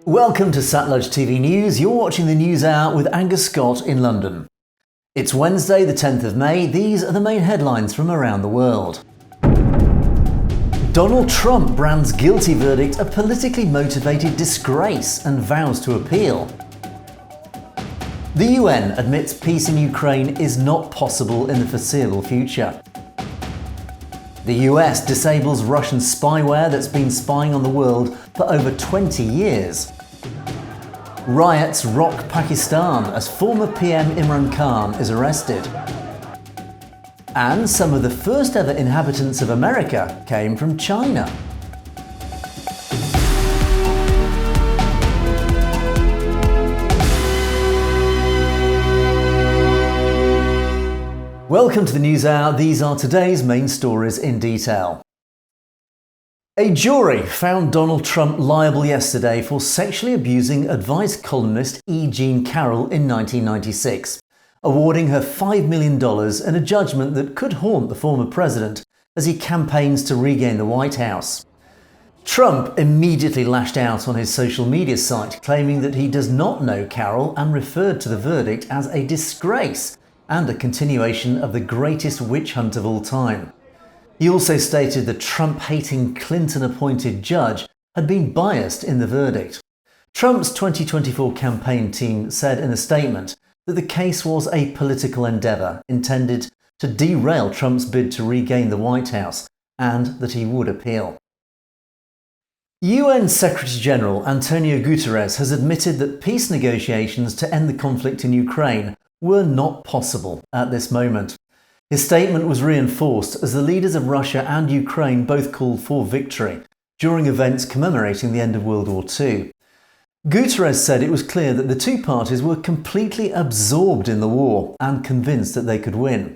Welcome to Satellite TV News. You're watching the News Hour with Angus Scott in London. It's Wednesday, the 10th of May. These are the main headlines from around the world. Donald Trump brands guilty verdict a politically motivated disgrace and vows to appeal. The UN admits peace in Ukraine is not possible in the foreseeable future. The US disables Russian spyware that's been spying on the world for over 20 years. Riots rock Pakistan as former PM Imran Khan is arrested. And some of the first ever inhabitants of America came from China. Welcome to the News Hour. These are today's main stories in detail. A jury found Donald Trump liable yesterday for sexually abusing advice columnist E. Jean Carroll in 1996, awarding her $5 million in a judgment that could haunt the former president as he campaigns to regain the White House. Trump immediately lashed out on his social media site, claiming that he does not know Carroll and referred to the verdict as a disgrace and a continuation of the greatest witch hunt of all time. He also stated the Trump-hating Clinton-appointed judge had been biased in the verdict. Trump's 2024 campaign team said in a statement that the case was a political endeavour intended to derail Trump's bid to regain the White House and that he would appeal. UN Secretary-General Antonio Guterres has admitted that peace negotiations to end the conflict in Ukraine were not possible at this moment. His statement was reinforced as the leaders of Russia and Ukraine both called for victory during events commemorating the end of World War II. Guterres said it was clear that the two parties were completely absorbed in the war and convinced that they could win.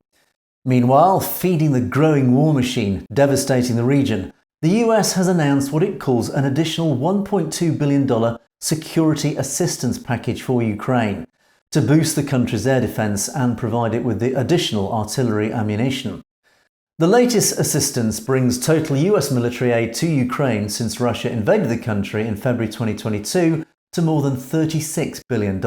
Meanwhile, feeding the growing war machine devastating the region, the US has announced what it calls an additional $1.2 billion security assistance package for Ukraine, to boost the country's air defence and provide it with the additional artillery ammunition. The latest assistance brings total US military aid to Ukraine since Russia invaded the country in February 2022 to more than $36 billion.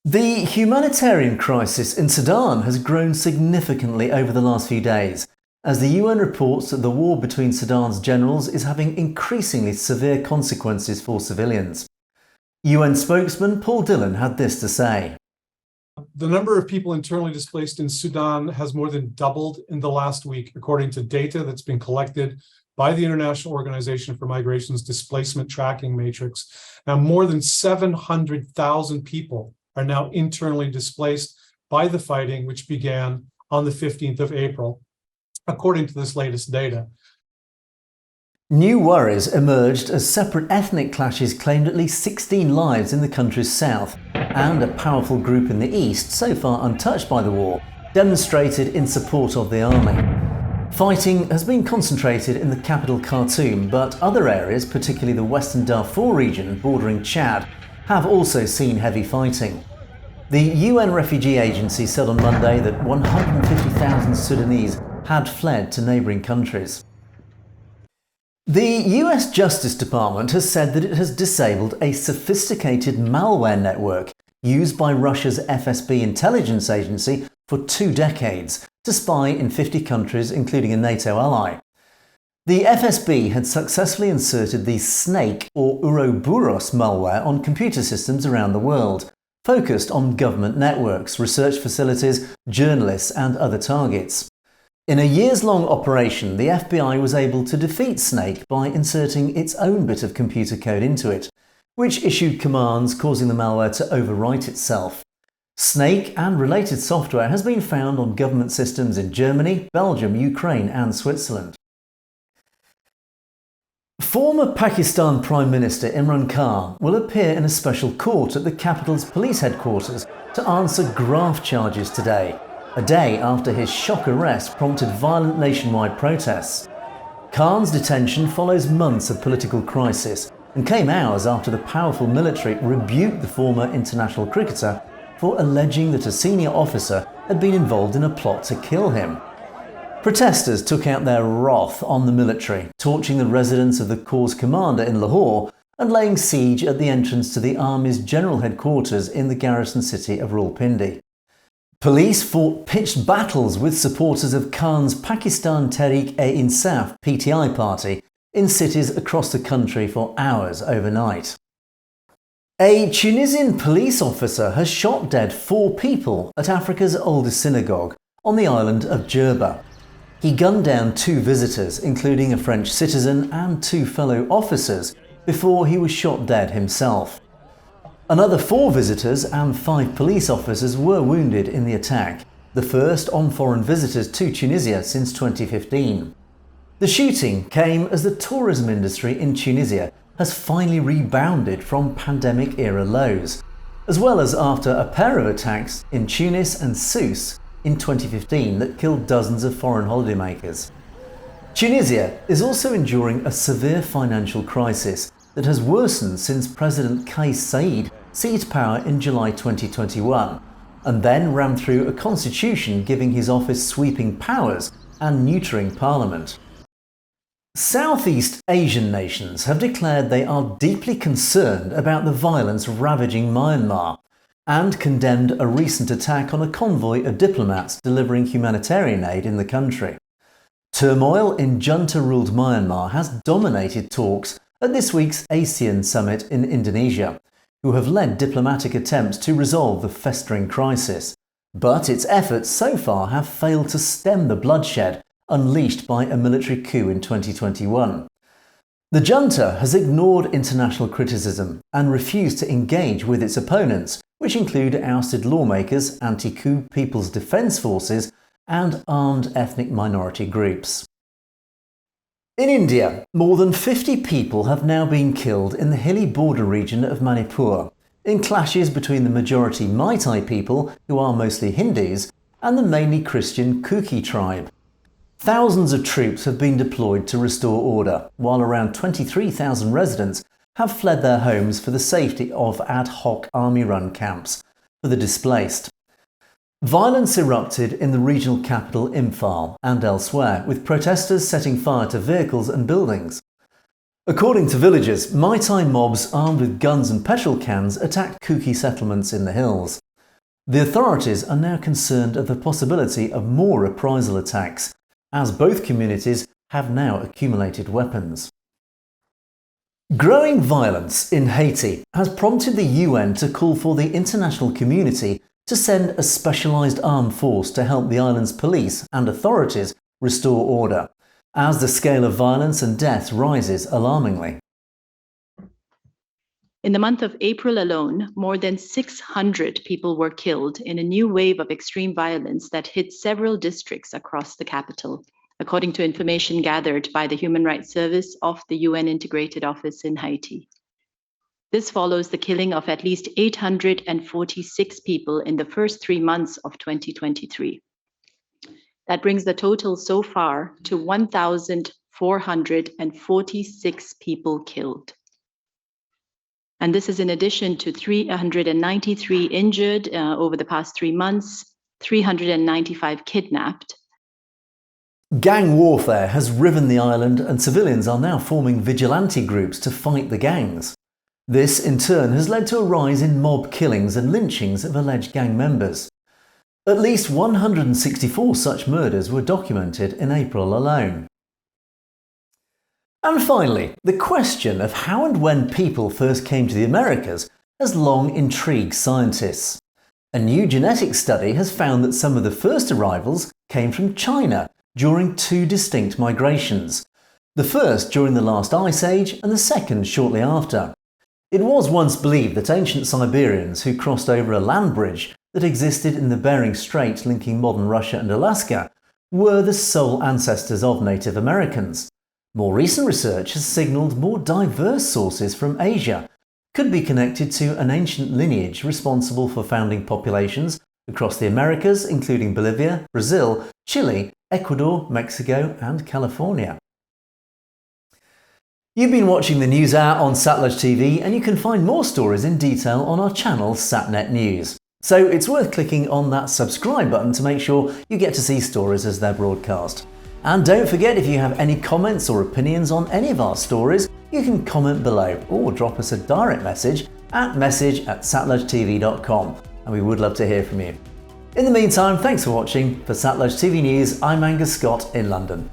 The humanitarian crisis in Sudan has grown significantly over the last few days, as the UN reports that the war between Sudan's generals is having increasingly severe consequences for civilians. UN spokesman Paul Dillon had this to say. The number of people internally displaced in Sudan has more than doubled in the last week, according to data that's been collected by the International Organization for Migration's Displacement Tracking Matrix. Now, more than 700,000 people are now internally displaced by the fighting, which began on the 15th of April, according to this latest data. New worries emerged as separate ethnic clashes claimed at least 16 lives in the country's south, and a powerful group in the east, so far untouched by the war, demonstrated in support of the army. Fighting has been concentrated in the capital Khartoum, but other areas, particularly the western Darfur region bordering Chad, have also seen heavy fighting. The UN Refugee Agency said on Monday that 150,000 Sudanese had fled to neighbouring countries. The US Justice Department has said that it has disabled a sophisticated malware network used by Russia's FSB intelligence agency for 2 decades to spy in 50 countries, including a NATO ally. The FSB had successfully inserted the Snake or Ouroboros malware on computer systems around the world, focused on government networks, research facilities, journalists and other targets. In a years-long operation, the FBI was able to defeat Snake by inserting its own bit of computer code into it, which issued commands causing the malware to overwrite itself. Snake and related software has been found on government systems in Germany, Belgium, Ukraine and Switzerland. Former Pakistan Prime Minister Imran Khan will appear in a special court at the capital's police headquarters to answer graft charges today, a day after his shock arrest prompted violent nationwide protests. Khan's detention follows months of political crisis and came hours after the powerful military rebuked the former international cricketer for alleging that a senior officer had been involved in a plot to kill him. Protesters took out their wrath on the military, torching the residence of the Corps' commander in Lahore, and laying siege at the entrance to the army's general headquarters in the garrison city of Rawalpindi. Police fought pitched battles with supporters of Khan's Pakistan Tehreek-e-Insaf (PTI) party in cities across the country for hours overnight. A Tunisian police officer has shot dead 4 people at Africa's oldest synagogue on the island of Djerba. He gunned down 2 visitors, including a French citizen and 2 fellow officers, before he was shot dead himself. Another 4 visitors and 5 police officers were wounded in the attack, the first on foreign visitors to Tunisia since 2015. The shooting came as the tourism industry in Tunisia has finally rebounded from pandemic-era lows, as well as after a pair of attacks in Tunis and Sousse in 2015 that killed dozens of foreign holidaymakers. Tunisia is also enduring a severe financial crisis that has worsened since President Kais Saied seized power in July 2021 and then ran through a constitution giving his office sweeping powers and neutering parliament. Southeast Asian nations have declared they are deeply concerned about the violence ravaging Myanmar and condemned a recent attack on a convoy of diplomats delivering humanitarian aid in the country. Turmoil in junta-ruled Myanmar has dominated talks at this week's Asean summit in Indonesia, who have led diplomatic attempts to resolve the festering crisis. But its efforts so far have failed to stem the bloodshed unleashed by a military coup in 2021. The junta has ignored international criticism and refused to engage with its opponents, which include ousted lawmakers, anti-coup People's Defence Forces and armed ethnic minority groups. In India, more than 50 people have now been killed in the hilly border region of Manipur, in clashes between the majority Meitei people, who are mostly Hindus, and the mainly Christian Kuki tribe. Thousands of troops have been deployed to restore order, while around 23,000 residents have fled their homes for the safety of ad hoc army-run camps for the displaced. Violence erupted in the regional capital Imphal and elsewhere, with protesters setting fire to vehicles and buildings. According to villagers, Meitei mobs armed with guns and petrol cans attacked Kuki settlements in the hills. The authorities are now concerned of the possibility of more reprisal attacks, as both communities have now accumulated weapons. Growing violence in Haiti has prompted the UN to call for the international community to send a specialised armed force to help the island's police and authorities restore order, as the scale of violence and death rises alarmingly. In the month of April alone, more than 600 people were killed in a new wave of extreme violence that hit several districts across the capital, according to information gathered by the Human Rights Service of the UN Integrated Office in Haiti. This follows the killing of at least 846 people in the first 3 months of 2023. That brings the total so far to 1,446 people killed. And this is in addition to 393 injured over the past 3 months, 395 kidnapped. Gang warfare has riven the island, and civilians are now forming vigilante groups to fight the gangs. This, in turn, has led to a rise in mob killings and lynchings of alleged gang members. At least 164 such murders were documented in April alone. And finally, the question of how and when people first came to the Americas has long intrigued scientists. A new genetic study has found that some of the first arrivals came from China during 2 distinct migrations, the first during the last ice age and the second shortly after. It was once believed that ancient Siberians who crossed over a land bridge that existed in the Bering Strait linking modern Russia and Alaska were the sole ancestors of Native Americans. More recent research has signalled more diverse sources from Asia could be connected to an ancient lineage responsible for founding populations across the Americas, including Bolivia, Brazil, Chile, Ecuador, Mexico and California. You've been watching the News Hour on Satellite TV, and you can find more stories in detail on our channel SatNet News. So it's worth clicking on that subscribe button to make sure you get to see stories as they're broadcast. And don't forget, if you have any comments or opinions on any of our stories, you can comment below or drop us a direct message at message@satlugetv.com, and we would love to hear from you. In the meantime, thanks for watching. For Satluge TV News, I'm Angus Scott in London.